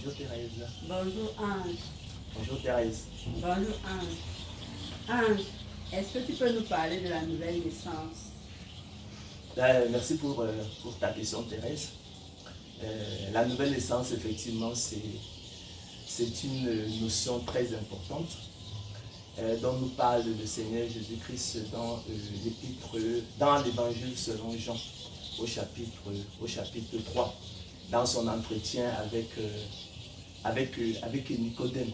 Bonjour Thérèse. Bonjour Ange. Bonjour Thérèse. Bonjour Ange. Ange, est-ce que tu peux nous parler de la nouvelle naissance? Merci pour ta question Thérèse. La nouvelle naissance, effectivement, c'est une notion très importante dont nous parle le Seigneur Jésus-Christ dans l'évangile selon Jean au chapitre 3, dans son entretien avec Nicodème,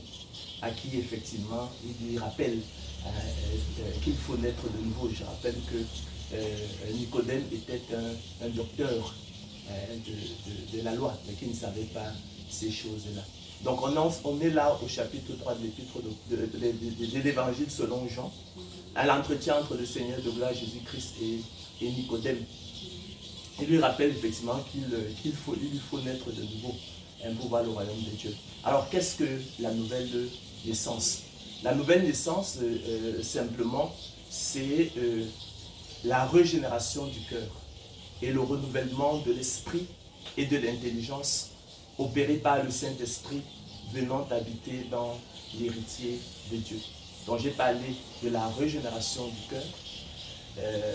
à qui effectivement il lui rappelle qu'il faut naître de nouveau. Je rappelle que Nicodème était un docteur de la loi, mais qui ne savait pas ces choses-là. Donc on est là au chapitre 3 de l'évangile selon Jean, à l'entretien entre le Seigneur de gloire Jésus-Christ et Nicodème. Il lui rappelle effectivement qu'il faut naître de nouveau pour voir le royaume de Dieu. Alors qu'est-ce que la nouvelle naissance? La nouvelle naissance, simplement, c'est la régénération du cœur et le renouvellement de l'esprit et de l'intelligence opéré par le Saint-Esprit venant habiter dans l'héritier de Dieu. Donc j'ai parlé de la régénération du cœur,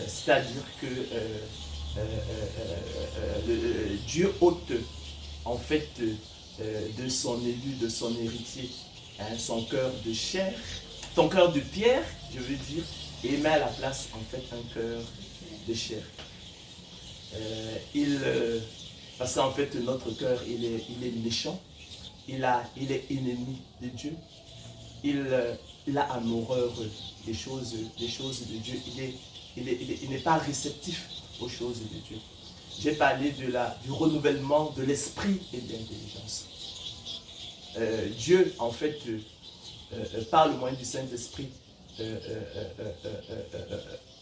c'est-à-dire que Dieu ôte en fait de son élu, de son héritier, son cœur de chair, son cœur de pierre, je veux dire, et met à la place en fait un cœur de chair. Parce qu'en fait notre cœur il est méchant, il est ennemi de Dieu, il a en horreur des choses de Dieu, il n'est pas réceptif aux choses de Dieu. J'ai parlé du renouvellement de l'esprit et de l'intelligence. Dieu en fait par le moyen du Saint-Esprit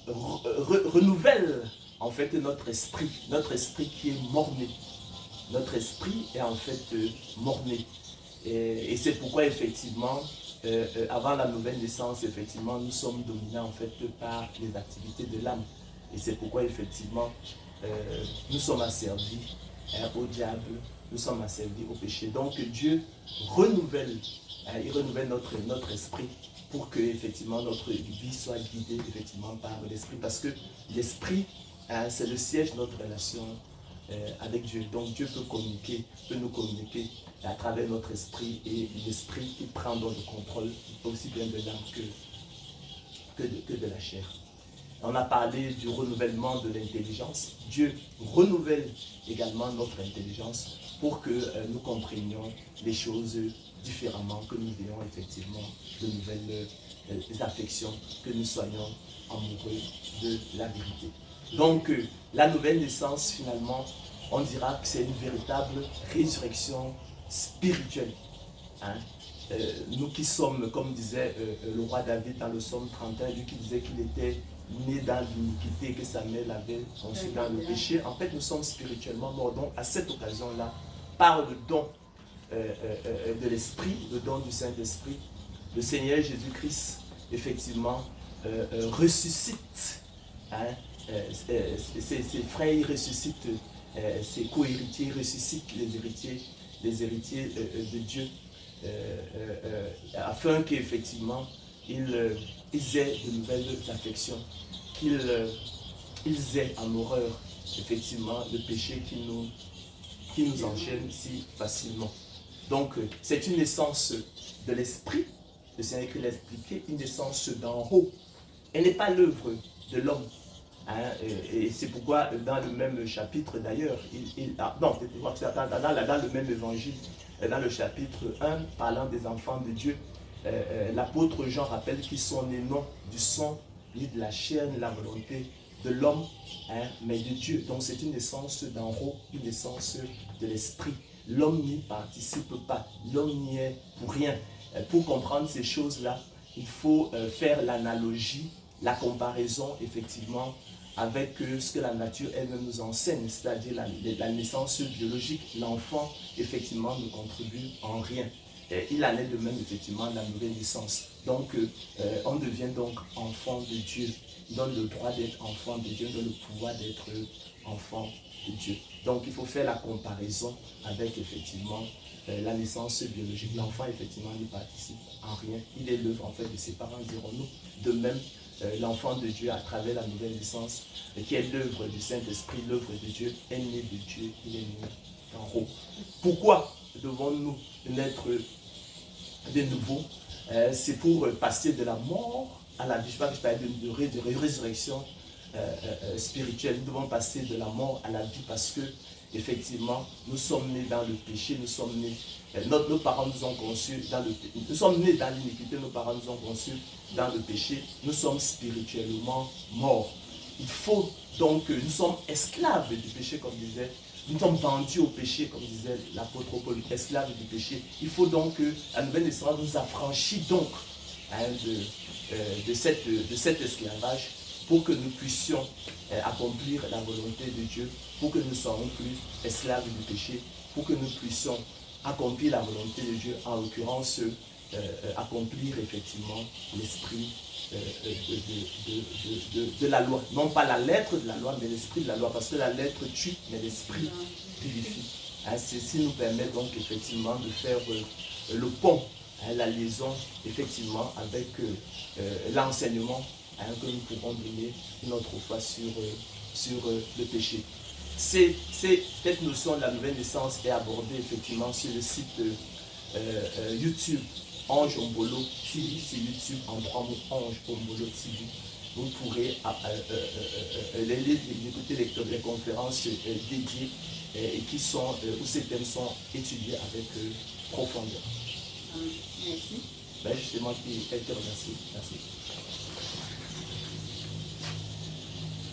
renouvelle en fait notre esprit qui est mort-né. Notre esprit est en fait mort-né. Et c'est pourquoi effectivement, avant la nouvelle naissance, effectivement, nous sommes dominés en fait par les activités de l'âme. Et c'est pourquoi effectivement, nous sommes asservis au diable, nous sommes asservis au péché. Donc Dieu renouvelle, il renouvelle notre esprit pour que effectivement notre vie soit guidée effectivement par l'esprit. Parce que l'esprit, c'est le siège de notre relation avec Dieu. Donc Dieu peut nous communiquer à travers notre esprit, et l'esprit qui prend donc le contrôle aussi bien de l'âme que de la chair. On a parlé du renouvellement de l'intelligence. Dieu renouvelle également notre intelligence pour que nous comprenions les choses différemment, que nous ayons effectivement de nouvelles affections, que nous soyons amoureux de la vérité. Donc la nouvelle naissance, finalement, on dira que c'est une véritable résurrection spirituelle. Nous qui sommes, comme disait le roi David dans le psaume 31, lui qui disait qu'il était né dans l'iniquité, que sa mère l'avait conçu dans le péché, en fait nous sommes spirituellement morts. Donc à cette occasion-là, par le don de l'Esprit, le don du Saint-Esprit, le Seigneur Jésus-Christ, effectivement, ressuscite ses frères, il ressuscite ses co-héritiers, il ressuscite les héritiers de Dieu, afin qu'effectivement ils aient de nouvelles affections, qu'ils aient en horreur effectivement le péché qui nous enchaîne si facilement. Donc c'est une naissance de l'esprit, le Seigneur l'a expliqué, une naissance d'en haut. Elle n'est pas l'œuvre de l'homme. Et c'est pourquoi dans le même chapitre d'ailleurs, dans le même évangile, dans le chapitre 1, parlant des enfants de Dieu, l'apôtre Jean rappelle qu'ils sont nés non du sang, ni de la chair, ni de la volonté de l'homme, mais de Dieu. Donc c'est une naissance d'en haut, une naissance de l'esprit. L'homme n'y participe pas, l'homme n'y est pour rien. Pour comprendre ces choses-là, il faut faire l'analogie, la comparaison effectivement avec ce que la nature elle-même nous enseigne, c'est-à-dire la naissance biologique. L'enfant effectivement ne contribue en rien. Il en est de même effectivement la nouvelle naissance. Donc on devient donc enfant de Dieu. donne le droit d'être enfant de Dieu, donne le pouvoir d'être enfant de Dieu. Donc il faut faire la comparaison avec effectivement la naissance biologique. L'enfant effectivement n'y participe en rien. Il est l'œuvre en fait de ses parents, dirons-nous. De même, l'enfant de Dieu à travers la nouvelle naissance, qui est l'œuvre du Saint-Esprit, l'œuvre de Dieu, est né de Dieu, il est né en haut. Pourquoi devons-nous naître de nouveau? C'est pour passer de la mort à la vie. Je parle de résurrection spirituelle. Nous devons passer de la mort à la vie parce que effectivement, nous sommes nés dans le péché, nous sommes nés, nos parents nous ont conçus dans le péché, nous sommes nés dans l'iniquité, nos parents nous ont conçus dans le péché, nous sommes spirituellement morts. Il faut donc, nous sommes esclaves du péché, comme disait, nous sommes vendus au péché, comme disait l'apôtre Paul, esclaves du péché. Il faut donc que la nouvelle naissance nous affranchit donc de cet esclavage pour que nous puissions accomplir la volonté de Dieu, pour que nous ne soyons plus esclaves du péché, pour que nous puissions accomplir la volonté de Dieu, en l'occurrence accomplir effectivement l'esprit de la loi. Non pas la lettre de la loi, mais l'esprit de la loi, parce que la lettre tue, mais l'esprit vivifie. Ceci nous permet donc effectivement de faire le pont, la liaison effectivement avec l'enseignement que nous pourrons donner une autre fois sur le péché. Cette notion de la nouvelle naissance est abordée effectivement sur le site YouTube Ange Ombolo TV, c'est YouTube en 3 mots, Ange Ombolo TV. Vous pourrez écouter les conférences dédiées et qui sont, où ces thèmes sont étudiés avec profondeur. Merci. Ben, justement, qui a été remercié. Merci.